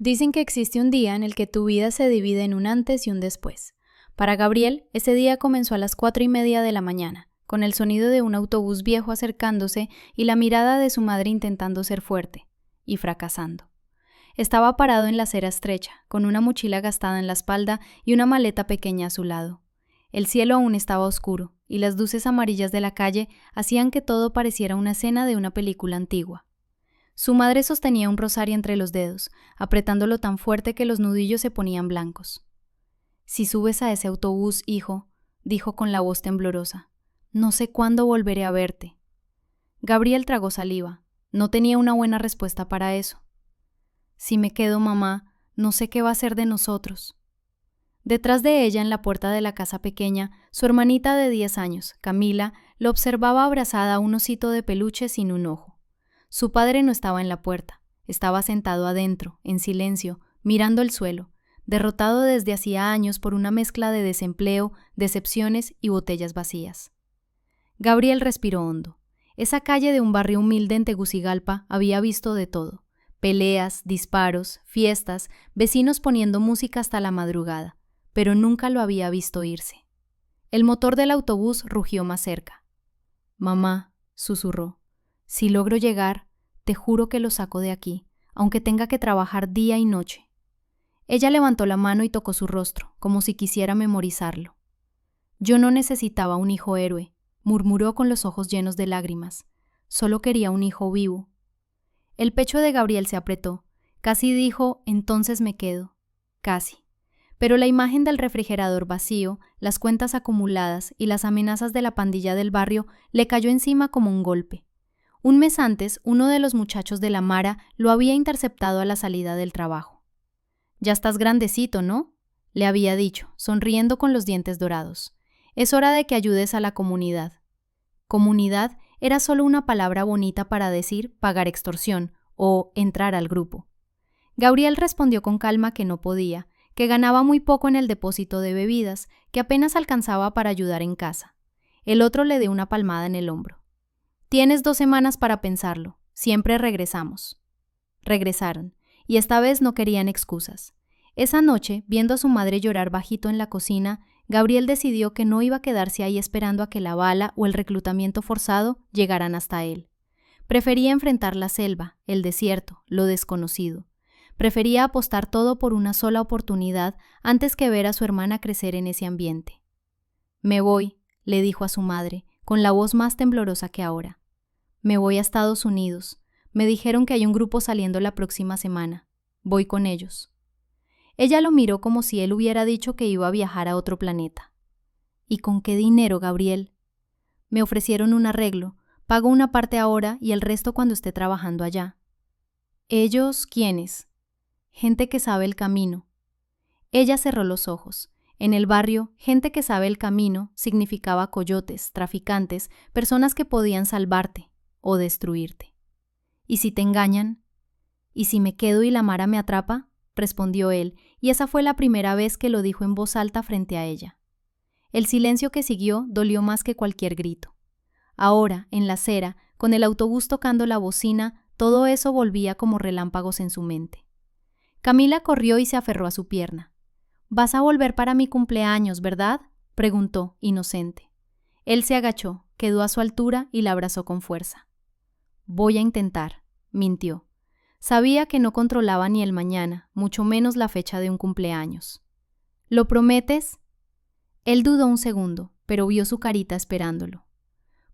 Dicen que existe un día en el que tu vida se divide en un antes y un después. Para Gabriel, ese día comenzó a las 4:30 de la mañana, con el sonido de un autobús viejo acercándose y la mirada de su madre intentando ser fuerte, y fracasando. Estaba parado en la acera estrecha, con una mochila gastada en la espalda y una maleta pequeña a su lado. El cielo aún estaba oscuro, y las luces amarillas de la calle hacían que todo pareciera una escena de una película antigua. Su madre sostenía un rosario entre los dedos, apretándolo tan fuerte que los nudillos se ponían blancos. «Si subes a ese autobús, hijo», dijo con la voz temblorosa, «no sé cuándo volveré a verte». Gabriel tragó saliva. No tenía una buena respuesta para eso. «Si me quedo, mamá, no sé qué va a ser de nosotros». Detrás de ella, en la puerta de la casa pequeña, su hermanita de 10 años, Camila, lo observaba abrazada a un osito de peluche sin un ojo. Su padre no estaba en la puerta, estaba sentado adentro, en silencio, mirando el suelo, derrotado desde hacía años por una mezcla de desempleo, decepciones y botellas vacías. Gabriel respiró hondo. Esa calle de un barrio humilde en Tegucigalpa había visto de todo: peleas, disparos, fiestas, vecinos poniendo música hasta la madrugada, pero nunca lo había visto irse. El motor del autobús rugió más cerca. «Mamá», susurró, «si logro llegar, te juro que lo saco de aquí, aunque tenga que trabajar día y noche». Ella levantó la mano y tocó su rostro, como si quisiera memorizarlo. «Yo no necesitaba un hijo héroe», murmuró con los ojos llenos de lágrimas. «Solo quería un hijo vivo». El pecho de Gabriel se apretó. Casi dijo, «entonces me quedo». Casi. Pero la imagen del refrigerador vacío, las cuentas acumuladas y las amenazas de la pandilla del barrio le cayó encima como un golpe. Un mes antes, uno de los muchachos de la Mara lo había interceptado a la salida del trabajo. «Ya estás grandecito, ¿no?», le había dicho, sonriendo con los dientes dorados. «Es hora de que ayudes a la comunidad». Comunidad era solo una palabra bonita para decir pagar extorsión o entrar al grupo. Gabriel respondió con calma que no podía, que ganaba muy poco en el depósito de bebidas, que apenas alcanzaba para ayudar en casa. El otro le dio una palmada en el hombro. «Tienes 2 semanas para pensarlo. Siempre regresamos». Regresaron, y esta vez no querían excusas. Esa noche, viendo a su madre llorar bajito en la cocina, Gabriel decidió que no iba a quedarse ahí esperando a que la bala o el reclutamiento forzado llegaran hasta él. Prefería enfrentar la selva, el desierto, lo desconocido. Prefería apostar todo por una sola oportunidad antes que ver a su hermana crecer en ese ambiente. «Me voy», le dijo a su madre, con la voz más temblorosa que ahora. «Me voy a Estados Unidos. Me dijeron que hay un grupo saliendo la próxima semana. Voy con ellos». Ella lo miró como si él hubiera dicho que iba a viajar a otro planeta. «¿Y con qué dinero, Gabriel?» «Me ofrecieron un arreglo. Pago una parte ahora y el resto cuando esté trabajando allá». «¿Ellos quiénes?» «Gente que sabe el camino». Ella cerró los ojos. En el barrio, gente que sabe el camino significaba coyotes, traficantes, personas que podían salvarte o destruirte. «¿Y si te engañan?» «¿Y si me quedo y la Mara me atrapa?», respondió él, y esa fue la primera vez que lo dijo en voz alta frente a ella. El silencio que siguió dolió más que cualquier grito. Ahora, en la acera, con el autobús tocando la bocina, todo eso volvía como relámpagos en su mente. Camila corrió y se aferró a su pierna. «¿Vas a volver para mi cumpleaños, verdad?», preguntó, inocente. Él se agachó, quedó a su altura y la abrazó con fuerza. «Voy a intentar», mintió. Sabía que no controlaba ni el mañana, mucho menos la fecha de un cumpleaños. «¿Lo prometes?». Él dudó un segundo, pero vio su carita esperándolo.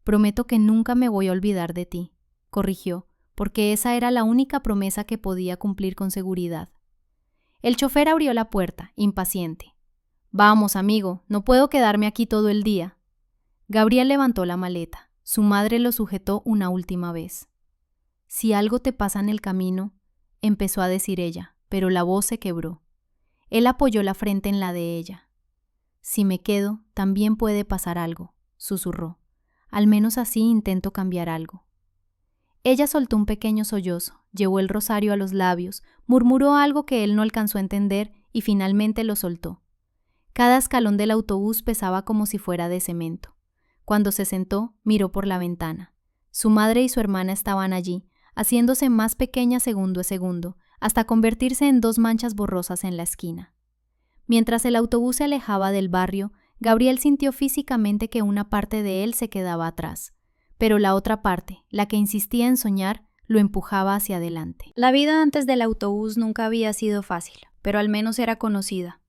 «Prometo que nunca me voy a olvidar de ti», corrigió, porque esa era la única promesa que podía cumplir con seguridad. El chofer abrió la puerta, impaciente. «Vamos, amigo, no puedo quedarme aquí todo el día». Gabriel levantó la maleta. Su madre lo sujetó una última vez. «Si algo te pasa en el camino», empezó a decir ella, pero la voz se quebró. Él apoyó la frente en la de ella. «Si me quedo, también puede pasar algo», susurró. «Al menos así intento cambiar algo». Ella soltó un pequeño sollozo, llevó el rosario a los labios, murmuró algo que él no alcanzó a entender y finalmente lo soltó. Cada escalón del autobús pesaba como si fuera de cemento. Cuando se sentó, miró por la ventana. Su madre y su hermana estaban allí, haciéndose más pequeña segundo a segundo, hasta convertirse en 2 manchas borrosas en la esquina. Mientras el autobús se alejaba del barrio, Gabriel sintió físicamente que una parte de él se quedaba atrás, pero la otra parte, la que insistía en soñar, lo empujaba hacia adelante. La vida antes del autobús nunca había sido fácil, pero al menos era conocida.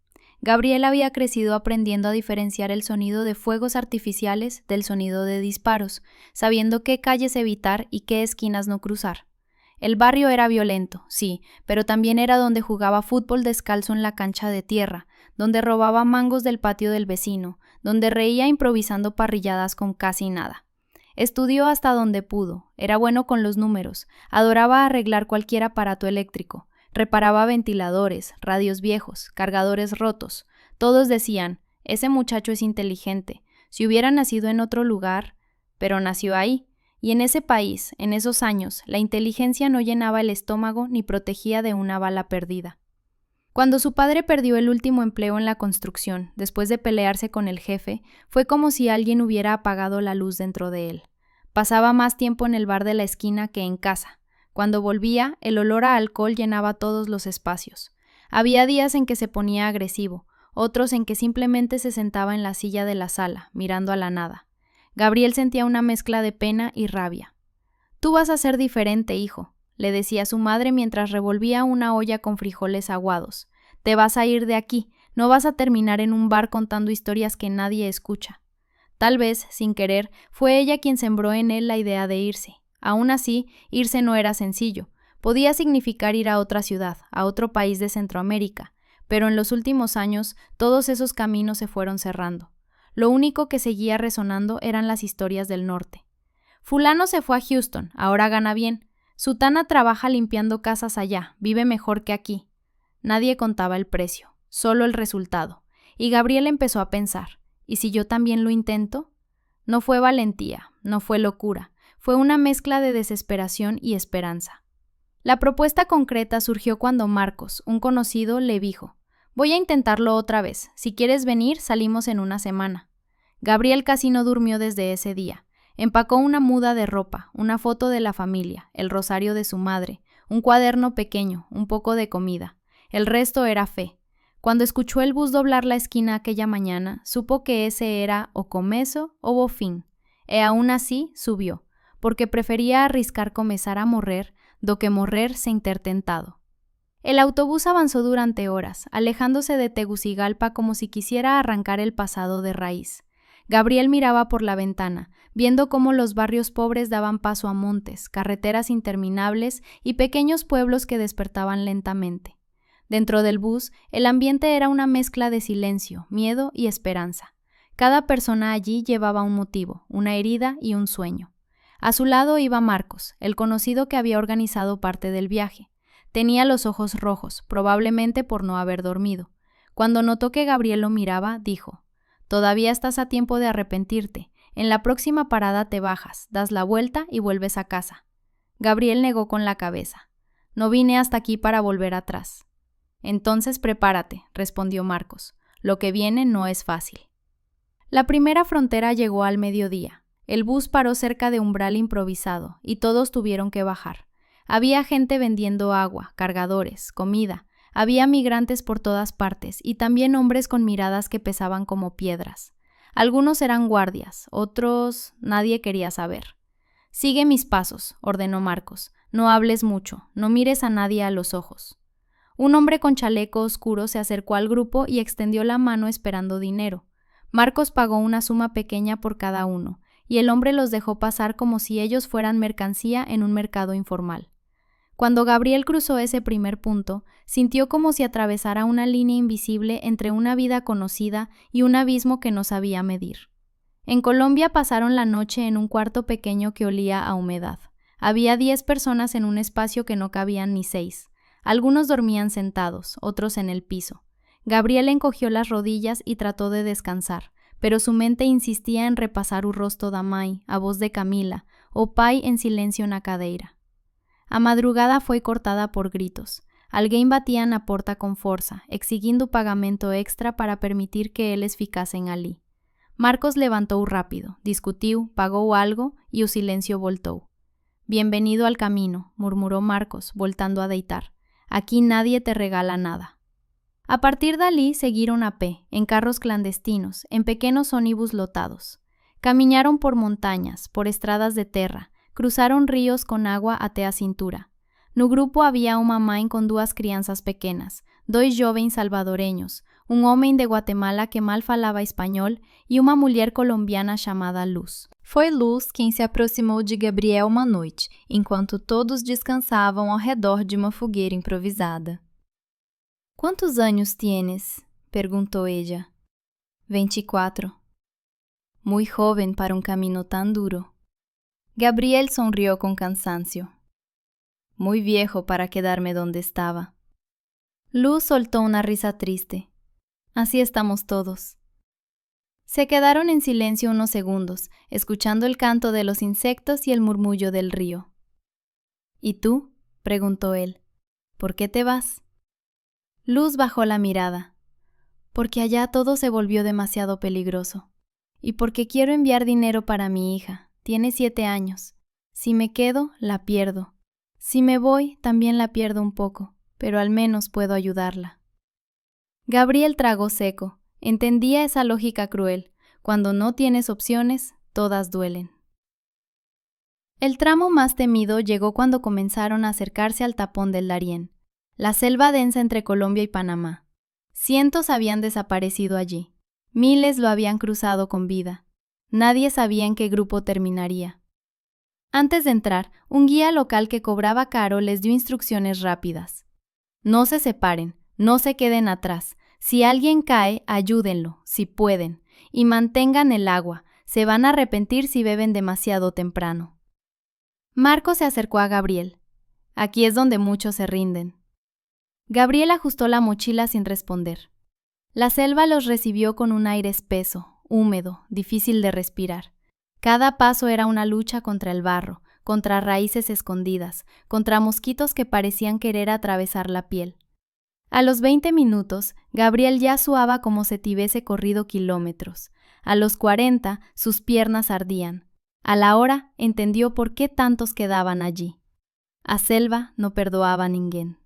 Gabriel había crecido aprendiendo a diferenciar el sonido de fuegos artificiales del sonido de disparos, sabiendo qué calles evitar y qué esquinas no cruzar. El barrio era violento, sí, pero también era donde jugaba fútbol descalzo en la cancha de tierra, donde robaba mangos del patio del vecino, donde reía improvisando parrilladas con casi nada. Estudió hasta donde pudo, era bueno con los números, adoraba arreglar cualquier aparato eléctrico, reparaba ventiladores, radios viejos, cargadores rotos. Todos decían, ese muchacho es inteligente, si hubiera nacido en otro lugar, pero nació ahí. Y en ese país, en esos años, la inteligencia no llenaba el estómago ni protegía de una bala perdida. Cuando su padre perdió el último empleo en la construcción, después de pelearse con el jefe, fue como si alguien hubiera apagado la luz dentro de él. Pasaba más tiempo en el bar de la esquina que en casa. Cuando volvía, el olor a alcohol llenaba todos los espacios. Había días en que se ponía agresivo, otros en que simplemente se sentaba en la silla de la sala, mirando a la nada. Gabriel sentía una mezcla de pena y rabia. «Tú vas a ser diferente, hijo», le decía su madre mientras revolvía una olla con frijoles aguados. «Te vas a ir de aquí, no vas a terminar en un bar contando historias que nadie escucha». Tal vez, sin querer, fue ella quien sembró en él la idea de irse. Aún así, irse no era sencillo. Podía significar ir a otra ciudad, a otro país de Centroamérica, pero en los últimos años todos esos caminos se fueron cerrando. Lo único que seguía resonando eran las historias del norte. Fulano se fue a Houston, ahora gana bien. Sutana trabaja limpiando casas allá, vive mejor que aquí. Nadie contaba el precio, solo el resultado. Y Gabriel empezó a pensar, ¿y si yo también lo intento? No fue valentía, no fue locura, fue una mezcla de desesperación y esperanza. La propuesta concreta surgió cuando Marcos, un conocido, le dijo: «Voy a intentarlo otra vez, si quieres venir salimos en una semana». Gabriel casi no durmió desde ese día. Empacó una muda de ropa, una foto de la familia, el rosario de su madre, un cuaderno pequeño, un poco de comida. El resto era fe. Cuando escuchó el bus doblar la esquina aquella mañana, supo que ese era o comezo o bofín, e aún así subió, porque prefería arriscar comezar a morrer do que morrer sen ter tentado. El autobús avanzó durante horas, alejándose de Tegucigalpa como si quisiera arrancar el pasado de raíz. Gabriel miraba por la ventana, viendo cómo los barrios pobres daban paso a montes, carreteras interminables y pequeños pueblos que despertaban lentamente. Dentro del bus, el ambiente era una mezcla de silencio, miedo y esperanza. Cada persona allí llevaba un motivo, una herida y un sueño. A su lado iba Marcos, el conocido que había organizado parte del viaje. Tenía los ojos rojos, probablemente por no haber dormido. Cuando notó que Gabriel lo miraba, dijo: «Todavía estás a tiempo de arrepentirte. En la próxima parada te bajas, das la vuelta y vuelves a casa». Gabriel negó con la cabeza. «No vine hasta aquí para volver atrás». «Entonces prepárate», respondió Marcos. «Lo que viene no es fácil». La primera frontera llegó al mediodía. El bus paró cerca de un umbral improvisado y todos tuvieron que bajar. Había gente vendiendo agua, cargadores, comida. Había migrantes por todas partes y también hombres con miradas que pesaban como piedras. Algunos eran guardias, otros nadie quería saber. «Sigue mis pasos», ordenó Marcos. «No hables mucho, no mires a nadie a los ojos». Un hombre con chaleco oscuro se acercó al grupo y extendió la mano esperando dinero. Marcos pagó una suma pequeña por cada uno, y el hombre los dejó pasar como si ellos fueran mercancía en un mercado informal. Cuando Gabriel cruzó ese primer punto, sintió como si atravesara una línea invisible entre una vida conocida y un abismo que no sabía medir. En Colombia pasaron la noche en un cuarto pequeño que olía a humedad. Había 10 personas en un espacio que no cabían ni 6. Algunos dormían sentados, otros en el piso. Gabriel encogió las rodillas y trató de descansar, pero su mente insistía en repasar o rosto da mãe, a voz de Camila, o pai en silencio na cadeira. A madrugada foi cortada por gritos. Alguém batía na porta con forza, exigindo pagamento extra para permitir que eles ficasen ali. Marcos levantou rápido, discutiu, pagou algo e o silencio voltou. «Bienvenido al camino», murmuró Marcos, voltando a deitar. Aquí nadie te regala nada. A partir de allí seguiron a pé, en carros clandestinos, en pequeños ónibus lotados. Caminaron por montañas, por estradas de terra, cruzaron ríos con agua até a cintura. No grupo había uma mãe com duas crianças pequenas, dois jovens salvadoreños, um homem de Guatemala que mal falava espanhol e uma mulher colombiana chamada Luz. Foi Luz quem se aproximou de Gabriel uma noite, enquanto todos descansavam ao redor de uma fogueira improvisada. ¿Quantos anos tienes? Perguntou ella. 24. Muy joven para un camino tan duro. Gabriel sonrió con cansancio. Muy viejo para quedarme donde estaba. Luz soltó una risa triste. Así estamos todos. Se quedaron en silencio unos segundos, escuchando el canto de los insectos y el murmullo del río. ¿Y tú? Preguntó él. ¿Por qué te vas? Luz bajó la mirada. Porque allá todo se volvió demasiado peligroso. Y porque quiero enviar dinero para mi hija. Tiene 7 años. Si me quedo, la pierdo. Si me voy, también la pierdo un poco, pero al menos puedo ayudarla. Gabriel tragó seco. Entendía esa lógica cruel. Cuando no tienes opciones, todas duelen. El tramo más temido llegó cuando comenzaron a acercarse al tapón del Darién, la selva densa entre Colombia y Panamá. Cientos habían desaparecido allí. Miles lo habían cruzado con vida. Nadie sabía en qué grupo terminaría. Antes de entrar, un guía local que cobraba caro les dio instrucciones rápidas. No se separen, no se queden atrás. Si alguien cae, ayúdenlo, si pueden, y mantengan el agua. Se van a arrepentir si beben demasiado temprano. Marco se acercó a Gabriel. Aquí es donde muchos se rinden. Gabriel ajustó la mochila sin responder. La selva los recibió con un aire espeso, húmedo, difícil de respirar. Cada paso era una lucha contra el barro, contra raíces escondidas, contra mosquitos que parecían querer atravesar la piel. A los 20 minutos, Gabriel ya suaba como si hubiese corrido kilómetros. A los 40, sus piernas ardían. A la hora, entendió por qué tantos quedaban allí. A selva no perdoaba a ninguém.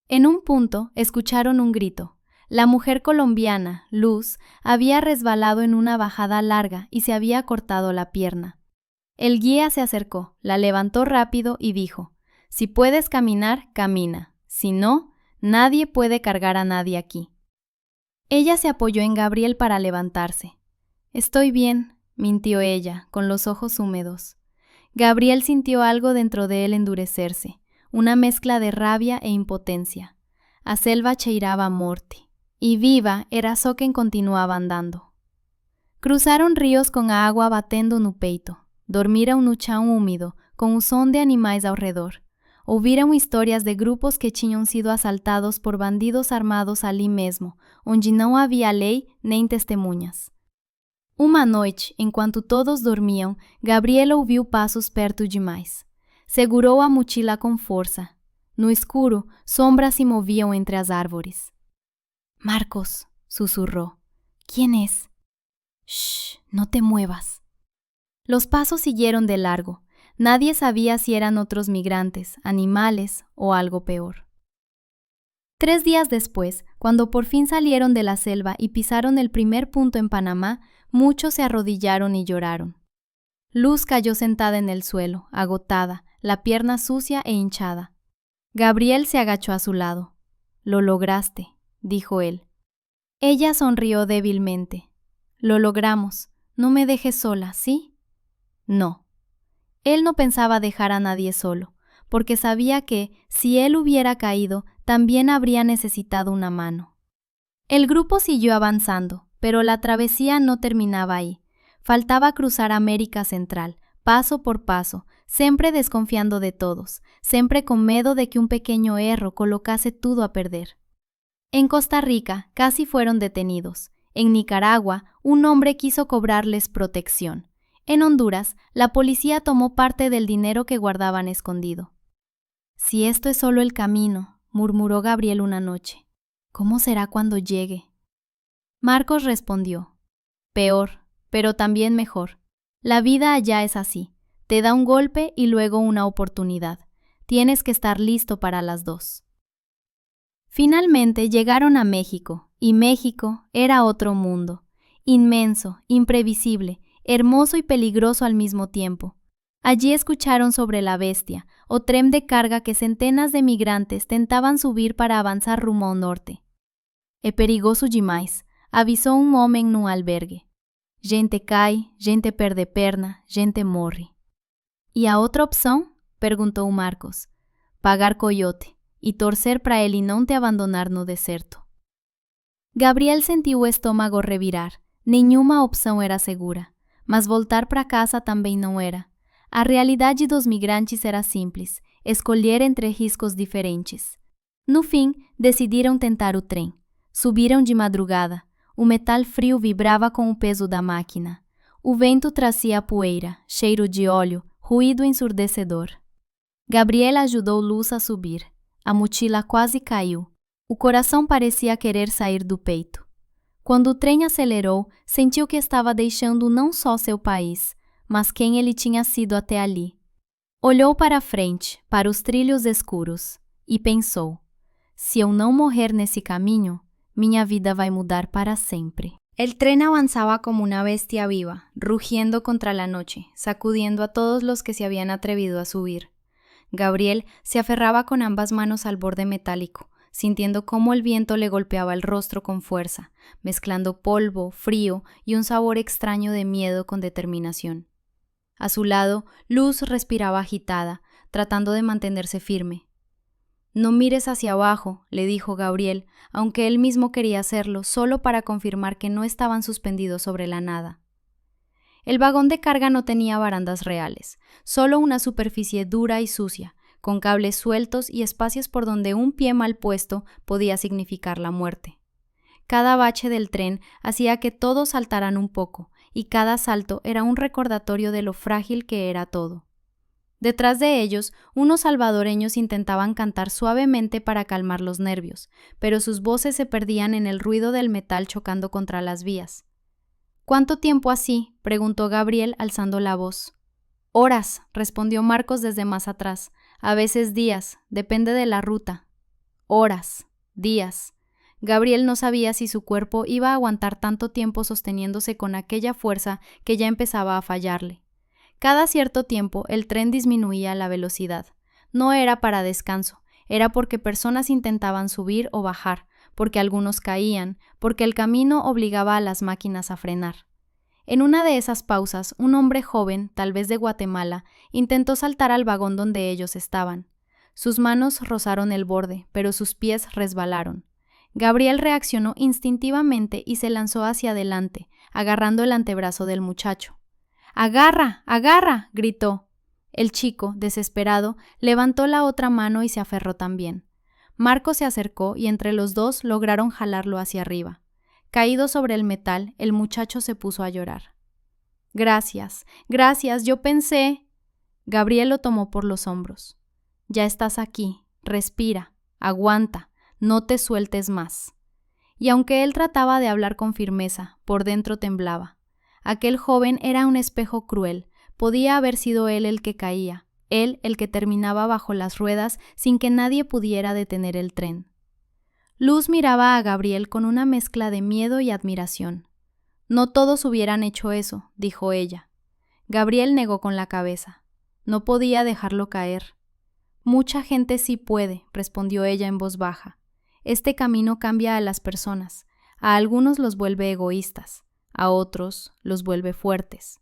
En un punto, escucharon un grito. La mujer colombiana, Luz, había resbalado en una bajada larga y se había cortado la pierna. El guía se acercó, la levantó rápido y dijo: «Si puedes caminar, camina. Si no, nadie puede cargar a nadie aquí». Ella se apoyó en Gabriel para levantarse. «Estoy bien», mintió ella, con los ojos húmedos. Gabriel sintió algo dentro de él endurecerse, una mezcla de rabia e impotencia. A selva cheiraba a morte. Y viva era só quem continuaba andando. Cruzaron ríos con a água batendo no peito. Dormiram no chão úmido, com o som de animais ao redor. Ouviram histórias de grupos que tinham sido assaltados por bandidos armados ali mesmo, onde não havia lei nem testemunhas. Uma noite, enquanto todos dormiam, Gabriel ouviu passos perto demais. Segurou a mochila com força. No escuro, sombras se moviam entre as árvores. «Marcos», susurró. «¿Quién es?» «Shh, no te muevas». Los pasos siguieron de largo. Nadie sabía si eran otros migrantes, animales o algo peor. 3 días después, cuando por fin salieron de la selva y pisaron el primer punto en Panamá, muchos se arrodillaron y lloraron. Luz cayó sentada en el suelo, agotada, la pierna sucia e hinchada. Gabriel se agachó a su lado. «Lo lograste», dijo él. Ella sonrió débilmente. «Lo logramos. No me dejes sola, ¿sí?» No. Él no pensaba dejar a nadie solo, porque sabía que, si él hubiera caído, también habría necesitado una mano. El grupo siguió avanzando, pero la travesía no terminaba ahí. Faltaba cruzar América Central, paso por paso, sempre desconfiando de todos, sempre con medo de que un pequeño erro colocase todo a perder. En Costa Rica casi fueron detenidos. En Nicaragua, un hombre quiso cobrarles protección. En Honduras, la policía tomó parte del dinero que guardaban escondido. «Si esto es solo el camino», murmuró Gabriel una noche. «¿Cómo será cuando llegue?» Marcos respondió: «Peor, pero también mejor. La vida allá es así. Te da un golpe y luego una oportunidad. Tienes que estar listo para las dos». Finalmente llegaron a México, y México era otro mundo, inmenso, imprevisible, hermoso y peligroso al mismo tiempo. Allí escucharon sobre la Bestia, o tren de carga que centenas de migrantes tentaban subir para avanzar rumbo ao norte. É perigoso demais, avisou um homem num albergue. Gente cai, gente perde perna, gente morre. E a outra opção? Perguntou Marcos. Pagar coyote e torcer para ele não te abandonar no deserto. Gabriel sentiu o estômago revirar. Nenhuma opção era segura, mas voltar para casa também não era. A realidade dos migrantes era simples, escolher entre riscos diferentes. No fim, decidiram tentar o trem. Subiram de madrugada. O metal frio vibrava com o peso da máquina. O vento trazia poeira, cheiro de óleo, ruído ensurdecedor. Gabriel ajudou Luz a subir. A mochila quase caiu. O coração parecia querer sair do peito. Quando o trem acelerou, sentiu que estava deixando não só seu país, mas quem ele tinha sido até ali. Olhou para a frente, para os trilhos escuros, e pensou: se eu não morrer nesse caminho, minha vida vai mudar para sempre. El tren avanzaba como una bestia viva, rugiendo contra la noche, sacudiendo a todos los que se habían atrevido a subir. Gabriel se aferraba con ambas manos al borde metálico, sintiendo cómo el viento le golpeaba el rostro con fuerza, mezclando polvo, frío y un sabor extraño de miedo con determinación. A su lado, Luz respiraba agitada, tratando de mantenerse firme. «No mires hacia abajo», le dijo Gabriel, aunque él mismo quería hacerlo solo para confirmar que no estaban suspendidos sobre la nada. El vagón de carga no tenía barandas reales, solo una superficie dura y sucia, con cables sueltos y espacios por donde un pie mal puesto podía significar la muerte. Cada bache del tren hacía que todos saltaran un poco, y cada salto era un recordatorio de lo frágil que era todo. Detrás de ellos, unos salvadoreños intentaban cantar suavemente para calmar los nervios, pero sus voces se perdían en el ruido del metal chocando contra las vías. «¿Cuánto tiempo así?», preguntó Gabriel alzando la voz. «Horas», respondió Marcos desde más atrás. «A veces días, depende de la ruta». «Horas, días». Gabriel no sabía si su cuerpo iba a aguantar tanto tiempo sosteniéndose con aquella fuerza que ya empezaba a fallarle. Cada cierto tiempo el tren disminuía la velocidad. No era para descanso, era porque personas intentaban subir o bajar, porque algunos caían, porque el camino obligaba a las máquinas a frenar. En una de esas pausas, un hombre joven, tal vez de Guatemala, intentó saltar al vagón donde ellos estaban. Sus manos rozaron el borde, pero sus pies resbalaron. Gabriel reaccionó instintivamente y se lanzó hacia adelante, agarrando el antebrazo del muchacho. «¡Agarra! ¡Agarra!», gritó. El chico, desesperado, levantó la otra mano y se aferró también. Marco se acercó y entre los dos lograron jalarlo hacia arriba. Caído sobre el metal, el muchacho se puso a llorar. «Gracias, gracias, yo pensé...». Gabriel lo tomó por los hombros. «Ya estás aquí, respira, aguanta, no te sueltes más». Y aunque él trataba de hablar con firmeza, por dentro temblaba. Aquel joven era un espejo cruel, podía haber sido él el que caía, él el que terminaba bajo las ruedas sin que nadie pudiera detener el tren. Luz miraba a Gabriel con una mezcla de miedo y admiración. «No todos hubieran hecho eso», dijo ella. Gabriel negó con la cabeza. No podía dejarlo caer. «Mucha gente sí puede», respondió ella en voz baja. «Este camino cambia a las personas, a algunos los vuelve egoístas. A otros los vuelve fuertes».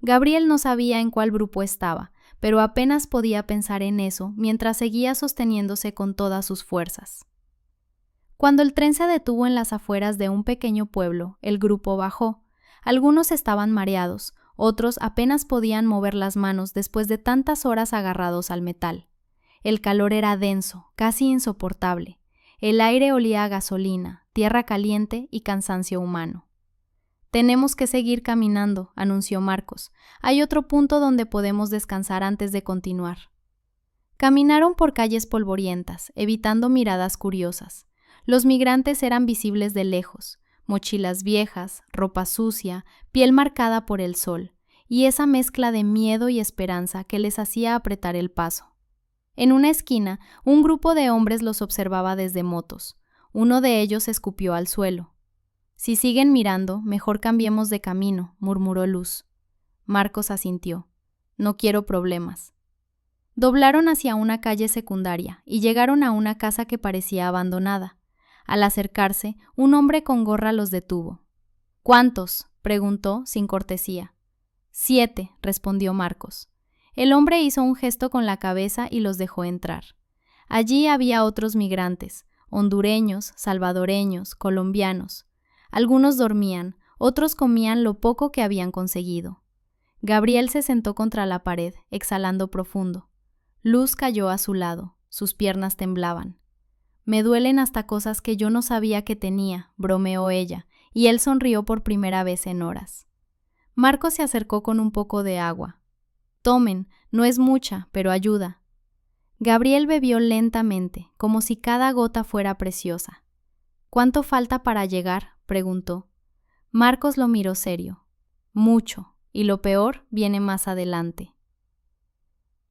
Gabriel no sabía en cuál grupo estaba, pero apenas podía pensar en eso mientras seguía sosteniéndose con todas sus fuerzas. Cuando el tren se detuvo en las afueras de un pequeño pueblo, el grupo bajó. Algunos estaban mareados, otros apenas podían mover las manos después de tantas horas agarrados al metal. El calor era denso, casi insoportable. El aire olía a gasolina, tierra caliente y cansancio humano. «Tenemos que seguir caminando», anunció Marcos. «Hay otro punto donde podemos descansar antes de continuar». Caminaron por calles polvorientas, evitando miradas curiosas. Los migrantes eran visibles de lejos, mochilas viejas, ropa sucia, piel marcada por el sol, y esa mezcla de miedo y esperanza que les hacía apretar el paso. En una esquina, un grupo de hombres los observaba desde motos. Uno de ellos escupió al suelo. «Si siguen mirando, mejor cambiemos de camino», murmuró Luz. Marcos asintió. «No quiero problemas». Doblaron hacia una calle secundaria y llegaron a una casa que parecía abandonada. Al acercarse, un hombre con gorra los detuvo. «¿Cuántos?», preguntó sin cortesía. «7», respondió Marcos. El hombre hizo un gesto con la cabeza y los dejó entrar. Allí había otros migrantes, hondureños, salvadoreños, colombianos. Algunos dormían, otros comían lo poco que habían conseguido. Gabriel se sentó contra la pared, exhalando profundo. Luz cayó a su lado, sus piernas temblaban. «Me duelen hasta cosas que yo no sabía que tenía», bromeó ella, y él sonrió por primera vez en horas. Marcos se acercó con un poco de agua. «Tomen, no es mucha, pero ayuda». Gabriel bebió lentamente, como si cada gota fuera preciosa. «¿Cuánto falta para llegar?», preguntó. Marcos lo miró serio. «Mucho, y lo peor viene más adelante».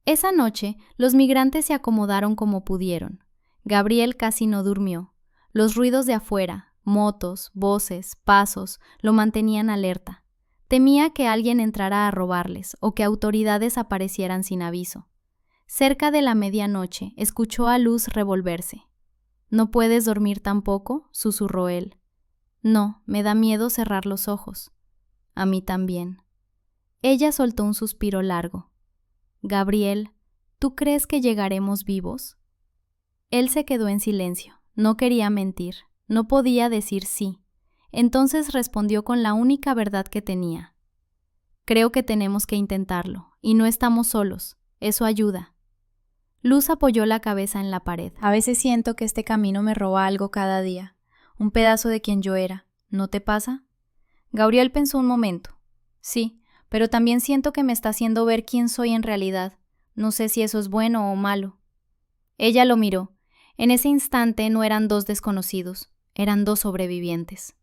Esa noche, los migrantes se acomodaron como pudieron. Gabriel casi no durmió. Los ruidos de afuera, motos, voces, pasos, lo mantenían alerta. Temía que alguien entrara a robarles o que autoridades aparecieran sin aviso. Cerca de la medianoche, escuchó a Luz revolverse. «¿No puedes dormir tampoco?», susurró él. «No, me da miedo cerrar los ojos». «A mí también». Ella soltó un suspiro largo. «Gabriel, ¿tú crees que llegaremos vivos?». Él se quedó en silencio. No quería mentir. No podía decir sí. Entonces respondió con la única verdad que tenía. «Creo que tenemos que intentarlo, y no estamos solos. Eso ayuda». Luz apoyó la cabeza en la pared. A veces siento que este camino me roba algo cada día, un pedazo de quien yo era. ¿No te pasa? Gabriel pensó un momento. Sí, pero también siento que me está haciendo ver quién soy en realidad. No sé si eso es bueno o malo. Ella lo miró. En ese instante no eran dos desconocidos, eran dos sobrevivientes.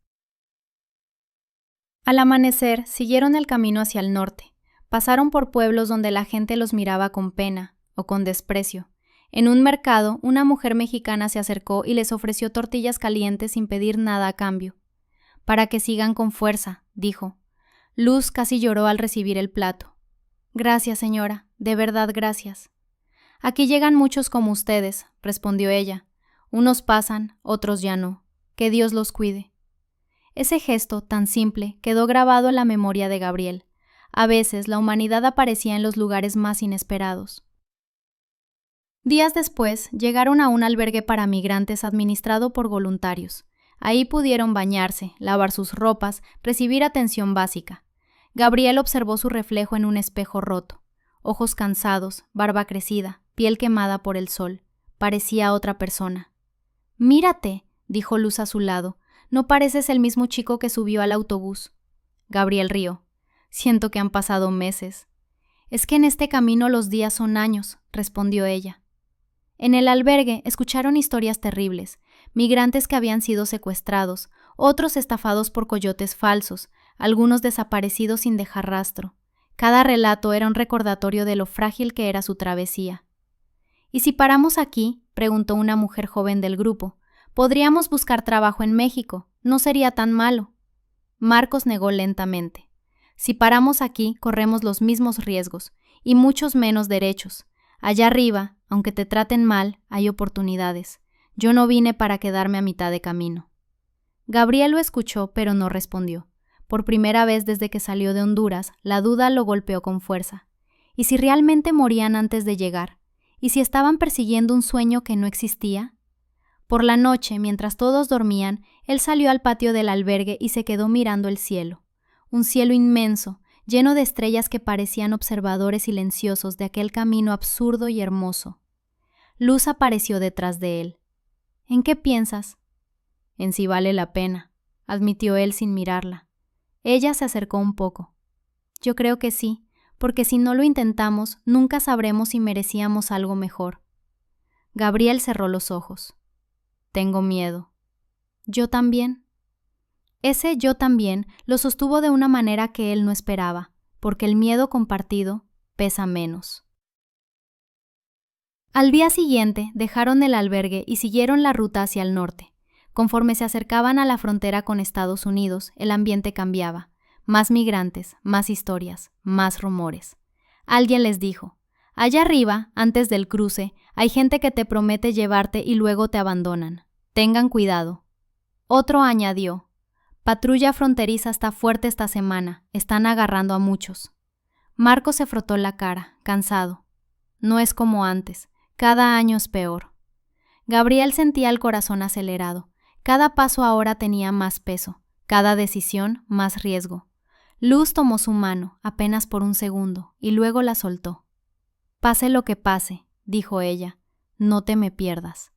Al amanecer, siguieron el camino hacia el norte. Pasaron por pueblos donde la gente los miraba con pena o con desprecio. En un mercado, una mujer mexicana se acercó y les ofreció tortillas calientes sin pedir nada a cambio. «Para que sigan con fuerza», dijo. Luz casi lloró al recibir el plato. «Gracias, señora, de verdad gracias». «Aquí llegan muchos como ustedes», respondió ella. «Unos pasan, otros ya no. Que Dios los cuide». Ese gesto, tan simple, quedó grabado en la memoria de Gabriel. A veces la humanidad aparecía en los lugares más inesperados. Días después, llegaron a un albergue para migrantes administrado por voluntarios. Ahí pudieron bañarse, lavar sus ropas, recibir atención básica. Gabriel observó su reflejo en un espejo roto. Ojos cansados, barba crecida, piel quemada por el sol. Parecía otra persona. «Mírate», dijo Luz a su lado. «No pareces el mismo chico que subió al autobús». Gabriel rió. «Siento que han pasado meses». «Es que en este camino los días son años», respondió ella. En el albergue escucharon historias terribles, migrantes que habían sido secuestrados, otros estafados por coyotes falsos, algunos desaparecidos sin dejar rastro. Cada relato era un recordatorio de lo frágil que era su travesía. «¿Y si paramos aquí?», preguntó una mujer joven del grupo. «Podríamos buscar trabajo en México, no sería tan malo». Marcos negó lentamente. «Si paramos aquí, corremos los mismos riesgos, y muchos menos derechos. Allá arriba, aunque te traten mal, hay oportunidades. Yo no vine para quedarme a mitad de camino». Gabriel lo escuchó, pero no respondió. Por primera vez desde que salió de Honduras, la duda lo golpeó con fuerza. ¿Y si realmente morían antes de llegar? ¿Y si estaban persiguiendo un sueño que no existía? Por la noche, mientras todos dormían, él salió al patio del albergue y se quedó mirando el cielo. Un cielo inmenso, lleno de estrellas que parecían observadores silenciosos de aquel camino absurdo y hermoso. Luz apareció detrás de él. «¿En qué piensas?» «En si vale la pena», admitió él sin mirarla. Ella se acercó un poco. «Yo creo que sí, porque si no lo intentamos, nunca sabremos si merecíamos algo mejor». Gabriel cerró los ojos. «Tengo miedo». «Yo también». Ese «yo también» lo sostuvo de una manera que él no esperaba, porque el miedo compartido pesa menos. Al día siguiente dejaron el albergue y siguieron la ruta hacia el norte. Conforme se acercaban a la frontera con Estados Unidos, el ambiente cambiaba. Más migrantes, más historias, más rumores. Alguien les dijo: allá arriba, antes del cruce, hay gente que te promete llevarte y luego te abandonan. Tengan cuidado. Otro añadió: patrulla fronteriza está fuerte esta semana, están agarrando a muchos. Marcos se frotó la cara, cansado. No es como antes, cada año es peor. Gabriel sentía el corazón acelerado. Cada paso ahora tenía más peso, cada decisión más riesgo. Luz tomó su mano, apenas por un segundo, y luego la soltó. Pase lo que pase, dijo ella, no te me pierdas.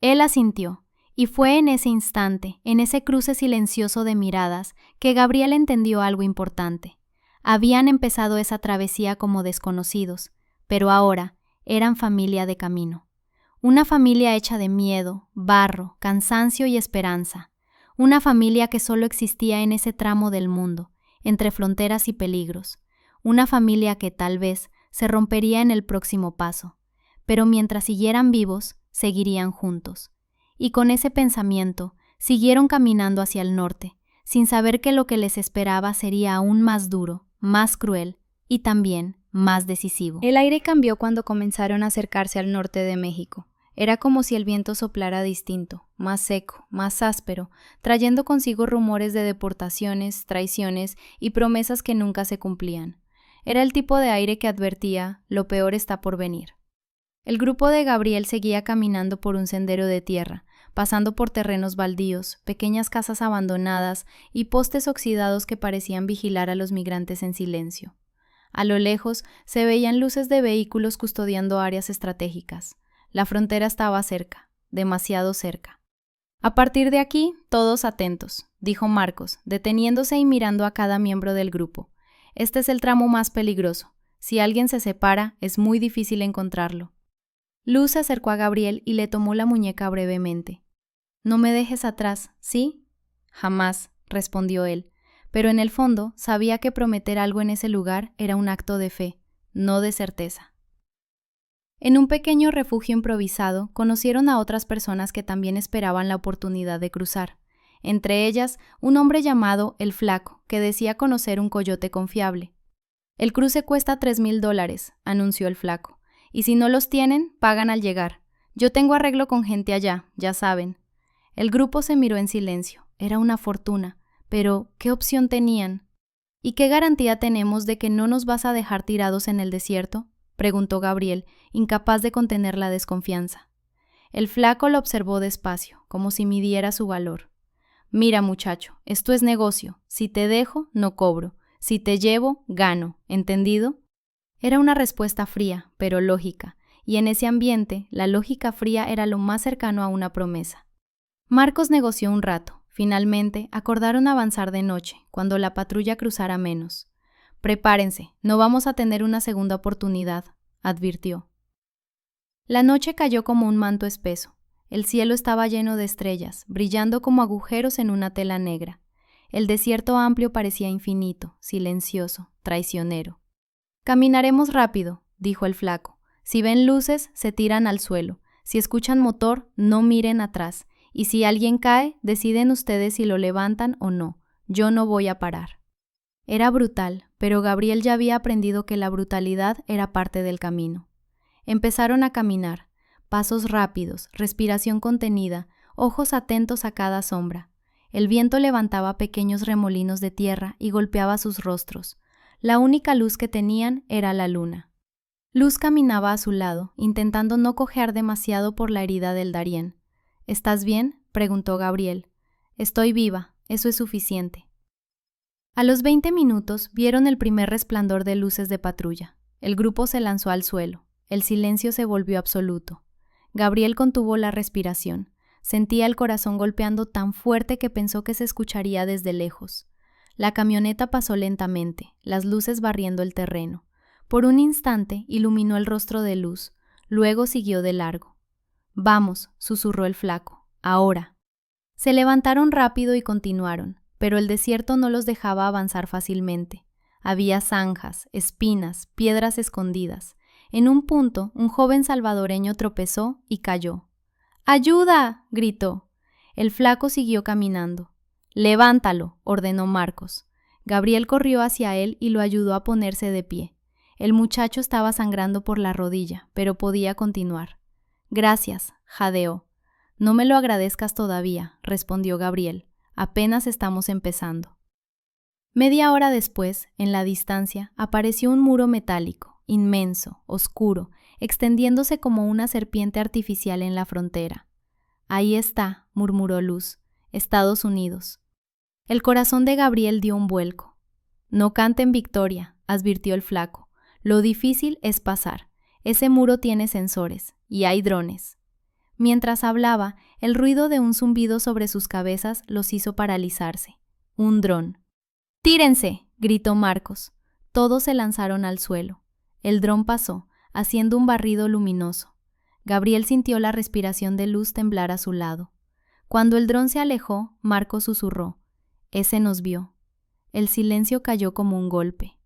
Él asintió, y fue en ese instante, en ese cruce silencioso de miradas, que Gabriel entendió algo importante. Habían empezado esa travesía como desconocidos, pero ahora eran familia de camino. Una familia hecha de miedo, barro, cansancio y esperanza. Una familia que solo existía en ese tramo del mundo, entre fronteras y peligros. Una familia que tal vez se rompería en el próximo paso, pero mientras siguieran vivos, seguirían juntos. Y con ese pensamiento, siguieron caminando hacia el norte, sin saber que lo que les esperaba sería aún más duro, más cruel y también más decisivo. El aire cambió cuando comenzaron a acercarse al norte de México. Era como si el viento soplara distinto, más seco, más áspero, trayendo consigo rumores de deportaciones, traiciones y promesas que nunca se cumplían. Era el tipo de aire que advertía: lo peor está por venir. El grupo de Gabriel seguía caminando por un sendero de tierra, pasando por terrenos baldíos, pequeñas casas abandonadas y postes oxidados que parecían vigilar a los migrantes en silencio. A lo lejos se veían luces de vehículos custodiando áreas estratégicas. La frontera estaba cerca, demasiado cerca. A partir de aquí, todos atentos, dijo Marcos, deteniéndose y mirando a cada miembro del grupo. Este es el tramo más peligroso. Si alguien se separa, es muy difícil encontrarlo. Luz se acercó a Gabriel y le tomó la muñeca brevemente. «No me dejes atrás, ¿sí?» «Jamás», respondió él, pero en el fondo sabía que prometer algo en ese lugar era un acto de fe, no de certeza. En un pequeño refugio improvisado, conocieron a otras personas que también esperaban la oportunidad de cruzar. Entre ellas, un hombre llamado El Flaco, que decía conocer un coyote confiable. «El cruce cuesta $3,000, anunció el Flaco. «Y si no los tienen, pagan al llegar. Yo tengo arreglo con gente allá, ya saben». El grupo se miró en silencio. Era una fortuna. Pero, ¿qué opción tenían? «¿Y qué garantía tenemos de que no nos vas a dejar tirados en el desierto?», preguntó Gabriel, incapaz de contener la desconfianza. El Flaco lo observó despacio, como si midiera su valor. «Mira, muchacho, esto es negocio. Si te dejo, no cobro. Si te llevo, gano. ¿Entendido?» Era una respuesta fría, pero lógica, y en ese ambiente, la lógica fría era lo más cercano a una promesa. Marcos negoció un rato. Finalmente, acordaron avanzar de noche, cuando la patrulla cruzara menos. «Prepárense, no vamos a tener una segunda oportunidad», advirtió. La noche cayó como un manto espeso. El cielo estaba lleno de estrellas, brillando como agujeros en una tela negra. El desierto amplio parecía infinito, silencioso, traicionero. «Caminaremos rápido», dijo el Flaco. «Si ven luces, se tiran al suelo. Si escuchan motor, no miren atrás. Y si alguien cae, deciden ustedes si lo levantan o no. Yo no voy a parar». Era brutal, pero Gabriel ya había aprendido que la brutalidad era parte del camino. Empezaron a caminar, pasos rápidos, respiración contenida, ojos atentos a cada sombra. El viento levantaba pequeños remolinos de tierra y golpeaba sus rostros. La única luz que tenían era la luna. Luz caminaba a su lado, intentando no cojear demasiado por la herida del Darién. «¿Estás bien?», preguntó Gabriel. «Estoy viva, eso es suficiente». A los 20 minutos vieron el primer resplandor de luces de patrulla. El grupo se lanzó al suelo. El silencio se volvió absoluto. Gabriel contuvo la respiración. Sentía el corazón golpeando tan fuerte que pensó que se escucharía desde lejos. La camioneta pasó lentamente, las luces barriendo el terreno. Por un instante iluminó el rostro de Luz, luego siguió de largo. «Vamos», susurró el Flaco, «ahora». Se levantaron rápido y continuaron, pero el desierto no los dejaba avanzar fácilmente. Había zanjas, espinas, piedras escondidas. En un punto, un joven salvadoreño tropezó y cayó. ¡Ayuda!, gritó. El flaco siguió caminando. «Levántalo», ordenó Marcos. Gabriel corrió hacia él y lo ayudó a ponerse de pie. El muchacho estaba sangrando por la rodilla, pero podía continuar. «Gracias», jadeó. «No me lo agradezcas todavía», respondió Gabriel. «Apenas estamos empezando». Media hora después, en la distancia, apareció un muro metálico, inmenso, oscuro, extendiéndose como una serpiente artificial en la frontera. «Ahí está», murmuró Luz, «Estados Unidos». El corazón de Gabriel dio un vuelco. «No canten victoria», advirtió el flaco. «Lo difícil es pasar. Ese muro tiene sensores, y hay drones». Mientras hablaba, el ruido de un zumbido sobre sus cabezas los hizo paralizarse. Un dron. «¡Tírense!», gritó Marcos. Todos se lanzaron al suelo. El dron pasó, haciendo un barrido luminoso. Gabriel sintió la respiración de Luz temblar a su lado. Cuando el dron se alejó, Marcos susurró: «Ese nos vio». El silencio cayó como un golpe.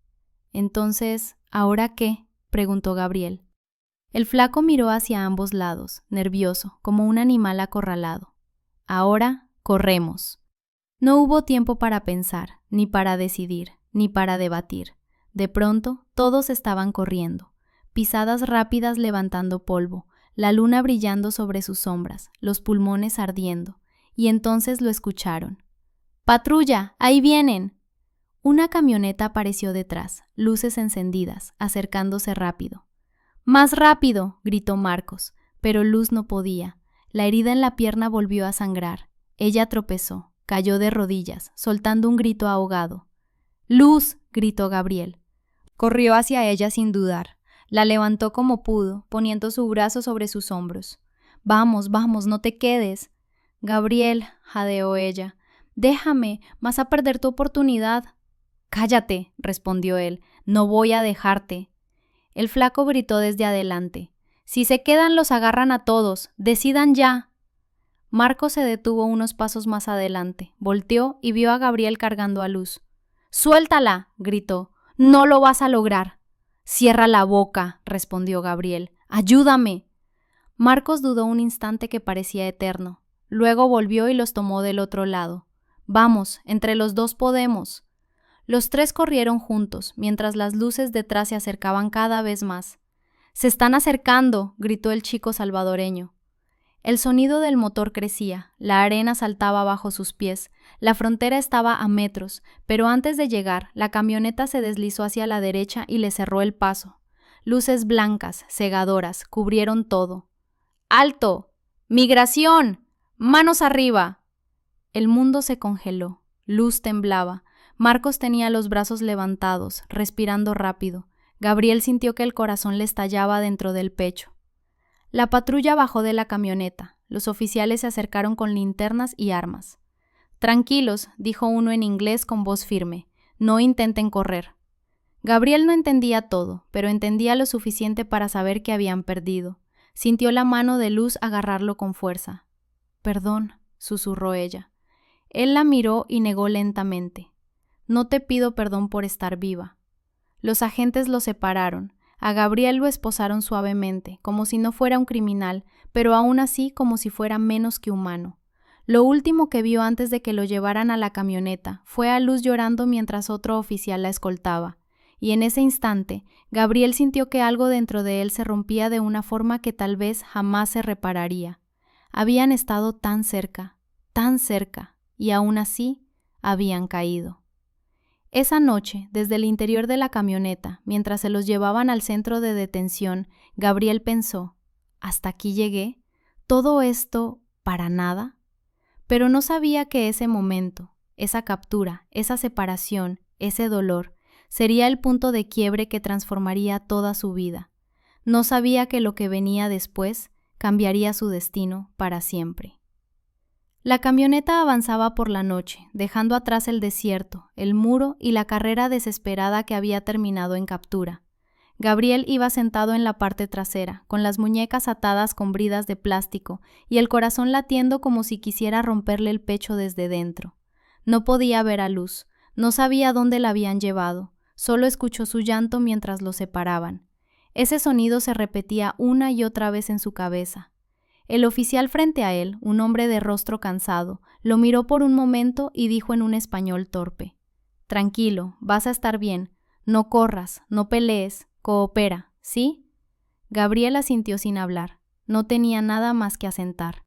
«Entonces, ¿ahora qué?», preguntó Gabriel. El flaco miró hacia ambos lados, nervioso, como un animal acorralado. «Ahora, corremos». No hubo tiempo para pensar, ni para decidir, ni para debatir. De pronto, todos estaban corriendo. Pisadas rápidas levantando polvo, la luna brillando sobre sus sombras, los pulmones ardiendo. Y entonces lo escucharon. «¡Patrulla! ¡Ahí vienen!». Una camioneta apareció detrás, luces encendidas, acercándose rápido. «¡Más rápido!», gritó Marcos, pero Luz no podía. La herida en la pierna volvió a sangrar. Ella tropezó, cayó de rodillas, soltando un grito ahogado. «¡Luz!», gritó Gabriel. Corrió hacia ella sin dudar. La levantó como pudo, poniendo su brazo sobre sus hombros. «Vamos, vamos, no te quedes». «Gabriel», jadeó ella, «déjame, vas a perder tu oportunidad». «Cállate», respondió él, «no voy a dejarte». El flaco gritó desde adelante: «Si se quedan los agarran a todos, decidan ya». Marcos se detuvo unos pasos más adelante, volteó y vio a Gabriel cargando a Luz. «¡Suéltala!», gritó. «No lo vas a lograr». «Cierra la boca», respondió Gabriel. «Ayúdame». Marcos dudó un instante que parecía eterno. Luego volvió y los tomó del otro lado. «Vamos, entre los dos podemos». Los tres corrieron juntos, mientras las luces detrás se acercaban cada vez más. «¡Se están acercando!», gritó el chico salvadoreño. El sonido del motor crecía, la arena saltaba bajo sus pies, la frontera estaba a metros, pero antes de llegar, la camioneta se deslizó hacia la derecha y le cerró el paso. Luces blancas, cegadoras, cubrieron todo. «¡Alto! ¡Migración! ¡Manos arriba!». El mundo se congeló. Luz temblaba. Marcos tenía los brazos levantados, respirando rápido. Gabriel sintió que el corazón le estallaba dentro del pecho. La patrulla bajó de la camioneta. Los oficiales se acercaron con linternas y armas. «Tranquilos», dijo uno en inglés con voz firme. «No intenten correr». Gabriel no entendía todo, pero entendía lo suficiente para saber que habían perdido. Sintió la mano de Luz agarrarlo con fuerza. «Perdón», susurró ella. Él la miró y negó lentamente. «No te pido perdón por estar viva». Los agentes lo separaron. A Gabriel lo esposaron suavemente, como si no fuera un criminal, pero aún así como si fuera menos que humano. Lo último que vio antes de que lo llevaran a la camioneta fue a Luz llorando mientras otro oficial la escoltaba. Y en ese instante, Gabriel sintió que algo dentro de él se rompía de una forma que tal vez jamás se repararía. Habían estado tan cerca, y aún así habían caído. Esa noche, desde el interior de la camioneta, mientras se los llevaban al centro de detención, Gabriel pensó: ¿hasta aquí llegué? ¿Todo esto para nada? Pero no sabía que ese momento, esa captura, esa separación, ese dolor, sería el punto de quiebre que transformaría toda su vida. No sabía que lo que venía después cambiaría su destino para siempre. La camioneta avanzaba por la noche, dejando atrás el desierto, el muro y la carrera desesperada que había terminado en captura. Gabriel iba sentado en la parte trasera, con las muñecas atadas con bridas de plástico y el corazón latiendo como si quisiera romperle el pecho desde dentro. No podía ver a Luz, no sabía dónde la habían llevado, solo escuchó su llanto mientras los separaban. Ese sonido se repetía una y otra vez en su cabeza. El oficial frente a él, un hombre de rostro cansado, lo miró por un momento y dijo en un español torpe: «Tranquilo, vas a estar bien. No corras, no pelees, coopera, ¿sí?» Gabriel asintió sin hablar. No tenía nada más que asentar.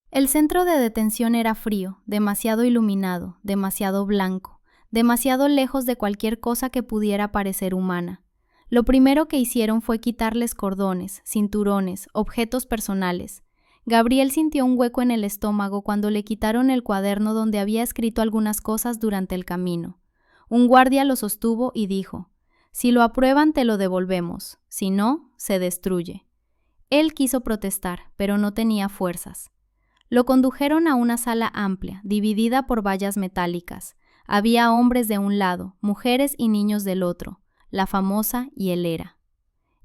El centro de detención era frío, demasiado iluminado, demasiado blanco, demasiado lejos de cualquier cosa que pudiera parecer humana. Lo primero que hicieron fue quitarles cordones, cinturones, objetos personales. Gabriel sintió un hueco en el estómago cuando le quitaron el cuaderno donde había escrito algunas cosas durante el camino. Un guardia lo sostuvo y dijo: «Si lo aprueban, te lo devolvemos. Si no, se destruye». Él quiso protestar, pero no tenía fuerzas. Lo condujeron a una sala amplia, dividida por vallas metálicas. Había hombres de un lado, mujeres y niños del otro, la famosa hielera.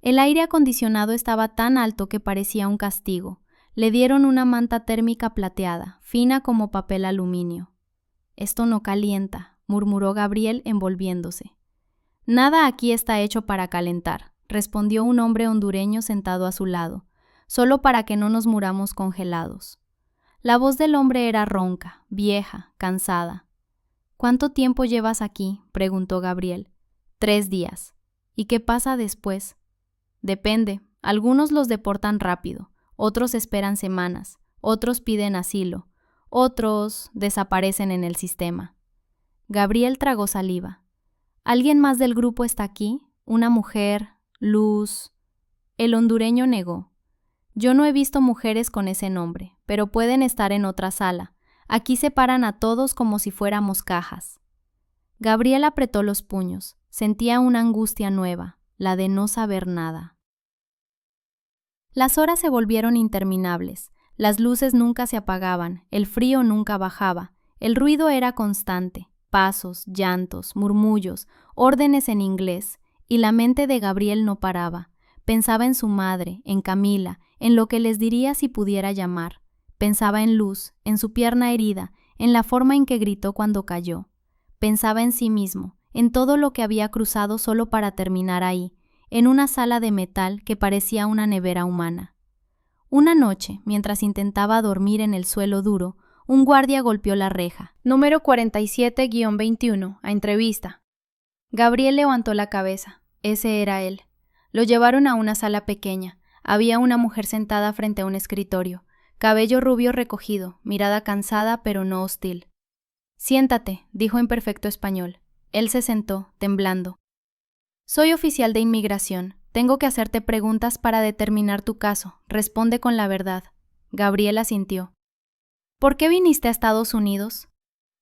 El aire acondicionado estaba tan alto que parecía un castigo. Le dieron una manta térmica plateada, fina como papel aluminio. «Esto no calienta», murmuró Gabriel envolviéndose. «Nada aquí está hecho para calentar», respondió un hombre hondureño sentado a su lado, «solo para que no nos muramos congelados». La voz del hombre era ronca, vieja, cansada. «¿Cuánto tiempo llevas aquí?», preguntó Gabriel. 3 días. «¿Y qué pasa después?» «Depende. Algunos los deportan rápido, otros esperan semanas, otros piden asilo, otros desaparecen en el sistema». Gabriel tragó saliva. «¿Alguien más del grupo está aquí? ¿Una mujer? Luz?» El hondureño negó. «Yo no he visto mujeres con ese nombre, pero pueden estar en otra sala. Aquí separan a todos como si fuéramos cajas». Gabriel apretó los puños. Sentía una angustia nueva, la de no saber nada. Las horas se volvieron interminables. Las luces nunca se apagaban, el frío nunca bajaba. El ruido era constante. Pasos, llantos, murmullos, órdenes en inglés, y la mente de Gabriel no paraba. Pensaba en su madre, en Camila, en lo que les diría si pudiera llamar. Pensaba en Luz, en su pierna herida, en la forma en que gritó cuando cayó. Pensaba en sí mismo, en todo lo que había cruzado solo para terminar ahí, en una sala de metal que parecía una nevera humana. Una noche, mientras intentaba dormir en el suelo duro, un guardia golpeó la reja. «Número 47-21, a entrevista». Gabriel levantó la cabeza. Ese era él. Lo llevaron a una sala pequeña. Había una mujer sentada frente a un escritorio. Cabello rubio recogido, mirada cansada pero no hostil. «Siéntate», dijo en perfecto español. Él se sentó, temblando. «Soy oficial de inmigración. Tengo que hacerte preguntas para determinar tu caso. Responde con la verdad». Gabriel asintió. «¿Por qué viniste a Estados Unidos?»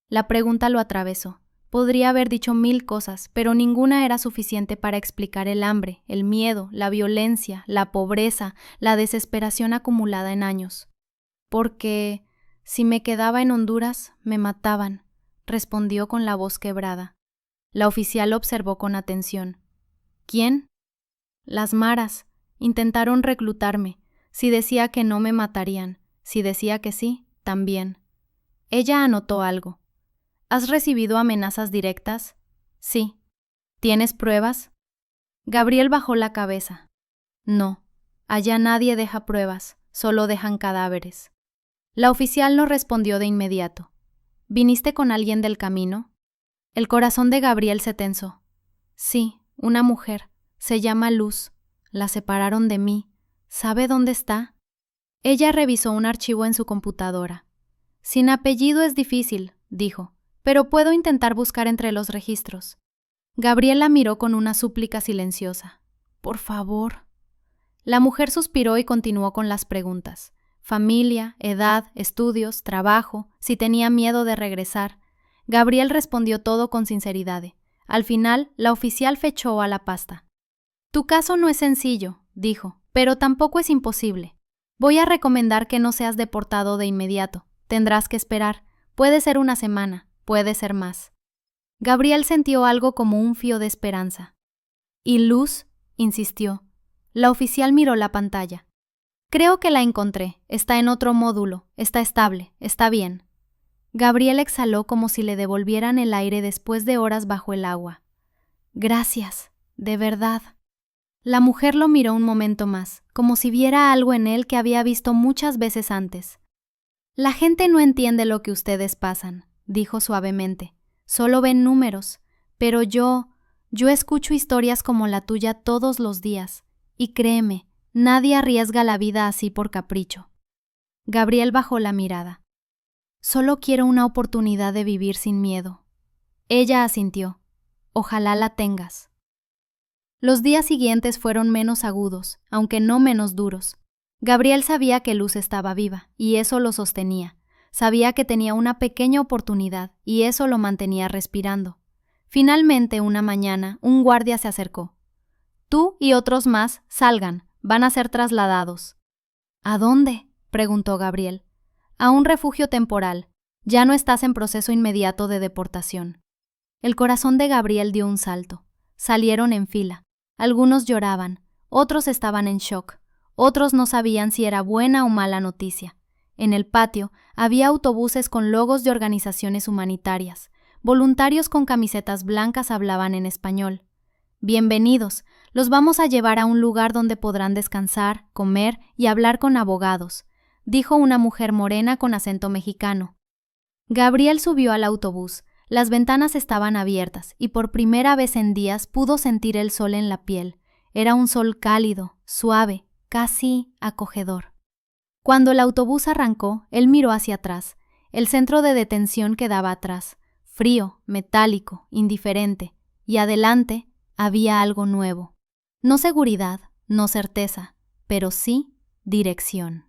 La pregunta lo atravesó. Podría haber dicho 1000 cosas, pero ninguna era suficiente para explicar el hambre, el miedo, la violencia, la pobreza, la desesperación acumulada en años. «Porque si me quedaba en Honduras, me mataban», respondió con la voz quebrada. La oficial observó con atención. «¿Quién?» «Las maras. Intentaron reclutarme. Si decía que no, me matarían. Si decía que sí, también». Ella anotó algo. «¿Has recibido amenazas directas?» «Sí». «¿Tienes pruebas?» Gabriel bajó la cabeza. «No. Allá nadie deja pruebas, solo dejan cadáveres». La oficial no respondió de inmediato. «¿Viniste con alguien del camino?» El corazón de Gabriel se tensó. «Sí, una mujer. Se llama Luz. La separaron de mí. ¿Sabe dónde está?» Ella revisó un archivo en su computadora. «Sin apellido es difícil», dijo, «pero puedo intentar buscar entre los registros». Gabriel la miró con una súplica silenciosa. «Por favor». La mujer suspiró y continuó con las preguntas. Familia, edad, estudios, trabajo, si tenía miedo de regresar. Gabriel respondió todo con sinceridad. Al final, la oficial fechó a la pasta. «Tu caso no es sencillo», dijo, «pero tampoco es imposible. Voy a recomendar que no seas deportado de inmediato. Tendrás que esperar. Puede ser una semana, puede ser más». Gabriel sintió algo como un fío de esperanza. «¿Y Luz?», insistió. La oficial miró la pantalla. «Creo que la encontré. Está en otro módulo. Está estable. Está bien». Gabriel exhaló como si le devolvieran el aire después de horas bajo el agua. «Gracias, de verdad». La mujer lo miró un momento más, como si viera algo en él que había visto muchas veces antes. La gente no entiende lo que ustedes pasan, dijo suavemente. Solo ven números, pero yo escucho historias como la tuya todos los días. Y créeme, nadie arriesga la vida así por capricho. Gabriel bajó la mirada. Solo quiero una oportunidad de vivir sin miedo. Ella asintió. Ojalá la tengas. Los días siguientes fueron menos agudos, aunque no menos duros. Gabriel sabía que Luz estaba viva, y eso lo sostenía. Sabía que tenía una pequeña oportunidad, y eso lo mantenía respirando. Finalmente, una mañana, un guardia se acercó. Tú y otros más, salgan, van a ser trasladados. ¿A dónde?, preguntó Gabriel. A un refugio temporal. Ya no estás en proceso inmediato de deportación. El corazón de Gabriel dio un salto. Salieron en fila. Algunos lloraban, otros estaban en shock, otros no sabían si era buena o mala noticia. En el patio había autobuses con logos de organizaciones humanitarias. Voluntarios con camisetas blancas hablaban en español. Bienvenidos, los vamos a llevar a un lugar donde podrán descansar, comer y hablar con abogados, dijo una mujer morena con acento mexicano. Gabriel subió al autobús. Las ventanas estaban abiertas y por primera vez en días pudo sentir el sol en la piel. Era un sol cálido, suave, casi acogedor. Cuando el autobús arrancó, él miró hacia atrás. El centro de detención quedaba atrás, frío, metálico, indiferente, y adelante había algo nuevo. No seguridad, no certeza, pero sí dirección.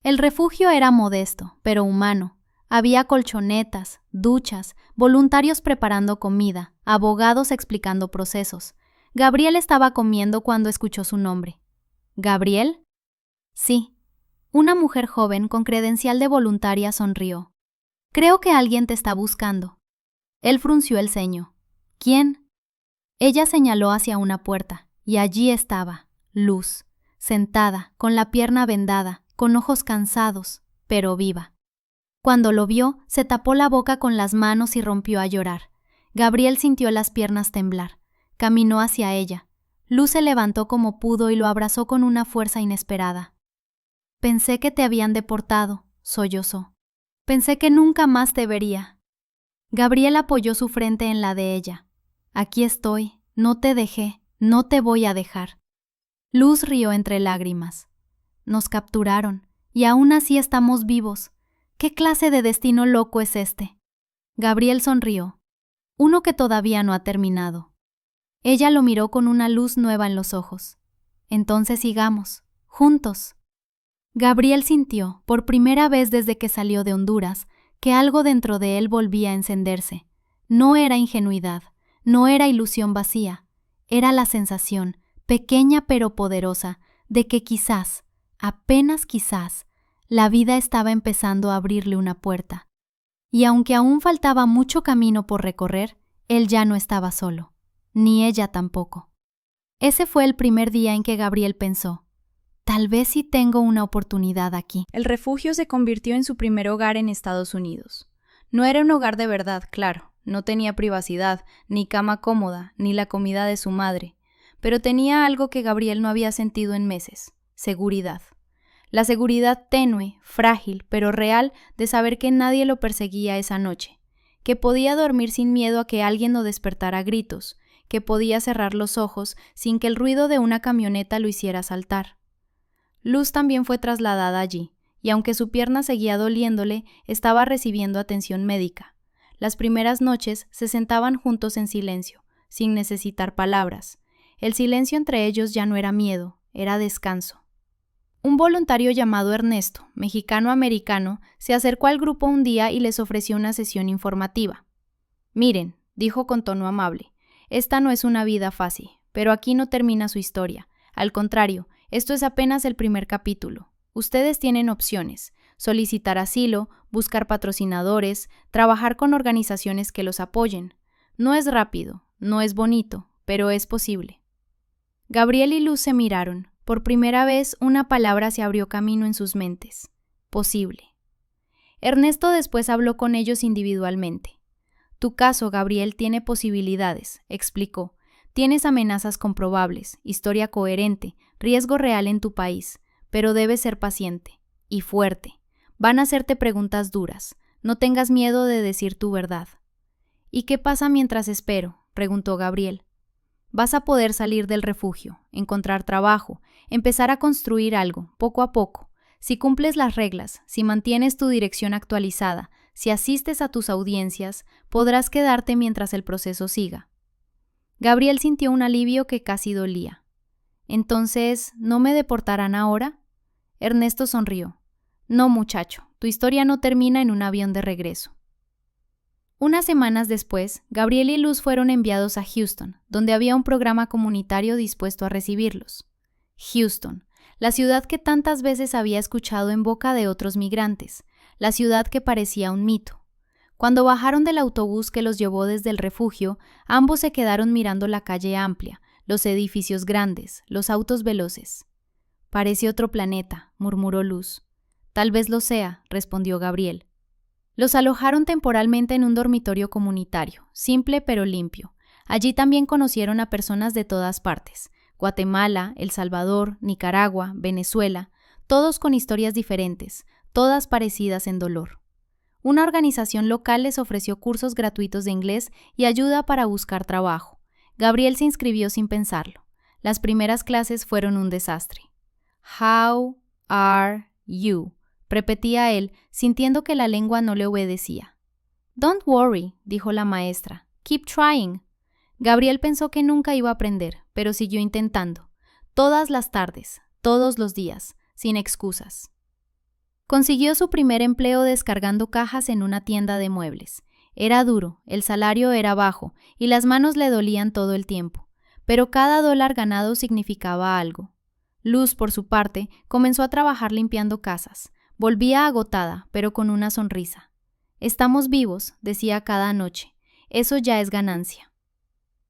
El refugio era modesto, pero humano. Había colchonetas, duchas, voluntarios preparando comida, abogados explicando procesos. Gabriel estaba comiendo cuando escuchó su nombre. ¿Gabriel? Sí. Una mujer joven con credencial de voluntaria sonrió. Creo que alguien te está buscando. Él frunció el ceño. ¿Quién? Ella señaló hacia una puerta, y allí estaba, Luz, sentada, con la pierna vendada, con ojos cansados, pero viva. Cuando lo vio, se tapó la boca con las manos y rompió a llorar. Gabriel sintió las piernas temblar. Caminó hacia ella. Luz se levantó como pudo y lo abrazó con una fuerza inesperada. Pensé que te habían deportado, sollozó. Pensé que nunca más te vería. Gabriel apoyó su frente en la de ella. Aquí estoy, no te dejé, no te voy a dejar. Luz rió entre lágrimas. Nos capturaron, y aún así estamos vivos. ¿Qué clase de destino loco es este? Gabriel sonrió. Uno que todavía no ha terminado. Ella lo miró con una luz nueva en los ojos. Entonces sigamos, juntos. Gabriel sintió, por primera vez desde que salió de Honduras, que algo dentro de él volvía a encenderse. No era ingenuidad, no era ilusión vacía, era la sensación, pequeña pero poderosa, de que quizás, apenas quizás, la vida estaba empezando a abrirle una puerta. Y aunque aún faltaba mucho camino por recorrer, él ya no estaba solo, ni ella tampoco. Ese fue el primer día en que Gabriel pensó, tal vez sí tengo una oportunidad aquí. El refugio se convirtió en su primer hogar en Estados Unidos. No era un hogar de verdad, claro, no tenía privacidad, ni cama cómoda, ni la comida de su madre, pero tenía algo que Gabriel no había sentido en meses, seguridad. La seguridad tenue, frágil, pero real de saber que nadie lo perseguía esa noche, que podía dormir sin miedo a que alguien lo despertara a gritos, que podía cerrar los ojos sin que el ruido de una camioneta lo hiciera saltar. Luz también fue trasladada allí, y aunque su pierna seguía doliéndole, estaba recibiendo atención médica. Las primeras noches se sentaban juntos en silencio, sin necesitar palabras. El silencio entre ellos ya no era miedo, era descanso. Un voluntario llamado Ernesto, mexicano-americano, se acercó al grupo un día y les ofreció una sesión informativa. Miren, dijo con tono amable, esta no es una vida fácil, pero aquí no termina su historia. Al contrario, esto es apenas el primer capítulo. Ustedes tienen opciones: solicitar asilo, buscar patrocinadores, trabajar con organizaciones que los apoyen. No es rápido, no es bonito, pero es posible. Gabriel y Luz se miraron. Por primera vez, una palabra se abrió camino en sus mentes. Posible. Ernesto después habló con ellos individualmente. Tu caso, Gabriel, tiene posibilidades, explicó. Tienes amenazas comprobables, historia coherente, riesgo real en tu país, pero debes ser paciente y fuerte. Van a hacerte preguntas duras. No tengas miedo de decir tu verdad. ¿Y qué pasa mientras espero?, preguntó Gabriel. Vas a poder salir del refugio, encontrar trabajo, empezar a construir algo, poco a poco. Si cumples las reglas, si mantienes tu dirección actualizada, si asistes a tus audiencias, podrás quedarte mientras el proceso siga. Gabriel sintió un alivio que casi dolía. ¿Entonces, no me deportarán ahora? Ernesto sonrió. No, muchacho, tu historia no termina en un avión de regreso. Unas semanas después, Gabriel y Luz fueron enviados a Houston, donde había un programa comunitario dispuesto a recibirlos. Houston, la ciudad que tantas veces había escuchado en boca de otros migrantes, la ciudad que parecía un mito. Cuando bajaron del autobús que los llevó desde el refugio, ambos se quedaron mirando la calle amplia, los edificios grandes, los autos veloces. «Parece otro planeta», murmuró Luz. «Tal vez lo sea», respondió Gabriel. Los alojaron temporalmente en un dormitorio comunitario, simple pero limpio. Allí también conocieron a personas de todas partes: Guatemala, El Salvador, Nicaragua, Venezuela, todos con historias diferentes, todas parecidas en dolor. Una organización local les ofreció cursos gratuitos de inglés y ayuda para buscar trabajo. Gabriel se inscribió sin pensarlo. Las primeras clases fueron un desastre. «How are you?», repetía él, sintiendo que la lengua no le obedecía. «Don't worry», dijo la maestra. «Keep trying». Gabriel pensó que nunca iba a aprender, pero siguió intentando. Todas las tardes, todos los días, sin excusas. Consiguió su primer empleo descargando cajas en una tienda de muebles. Era duro, el salario era bajo y las manos le dolían todo el tiempo, pero cada dólar ganado significaba algo. Luz, por su parte, comenzó a trabajar limpiando casas. Volvía agotada, pero con una sonrisa. «Estamos vivos», decía cada noche. «Eso ya es ganancia».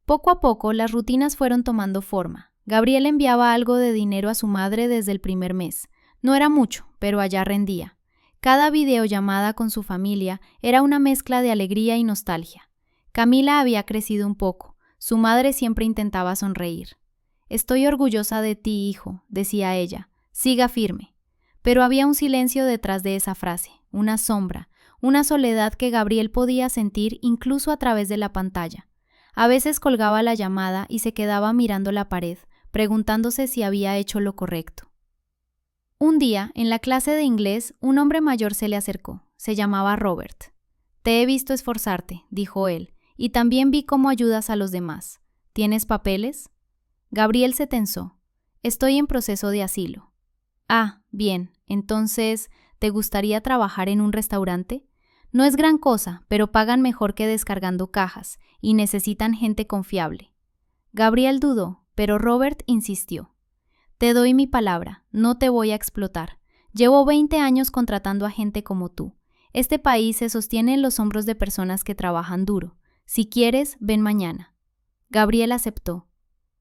Poco a poco, las rutinas fueron tomando forma. Gabriel enviaba algo de dinero a su madre desde el primer mes. No era mucho, pero allá rendía. Cada videollamada con su familia era una mezcla de alegría y nostalgia. Camila había crecido un poco. Su madre siempre intentaba sonreír. «Estoy orgullosa de ti, hijo», decía ella. «Siga firme». Pero había un silencio detrás de esa frase, una sombra, una soledad que Gabriel podía sentir incluso a través de la pantalla. A veces colgaba la llamada y se quedaba mirando la pared, preguntándose si había hecho lo correcto. Un día, en la clase de inglés, un hombre mayor se le acercó. Se llamaba Robert. «Te he visto esforzarte», dijo él, «y también vi cómo ayudas a los demás. ¿Tienes papeles?» Gabriel se tensó. «Estoy en proceso de asilo». «Ah, bien, entonces, ¿te gustaría trabajar en un restaurante? No es gran cosa, pero pagan mejor que descargando cajas, y necesitan gente confiable». Gabriel dudó, pero Robert insistió. «Te doy mi palabra, no te voy a explotar. Llevo 20 años contratando a gente como tú. Este país se sostiene en los hombros de personas que trabajan duro. Si quieres, ven mañana». Gabriel aceptó.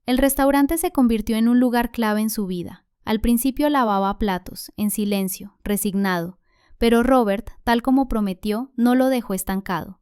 El restaurante se convirtió en un lugar clave en su vida. Al principio lavaba platos, en silencio, resignado, pero Robert, tal como prometió, no lo dejó estancado.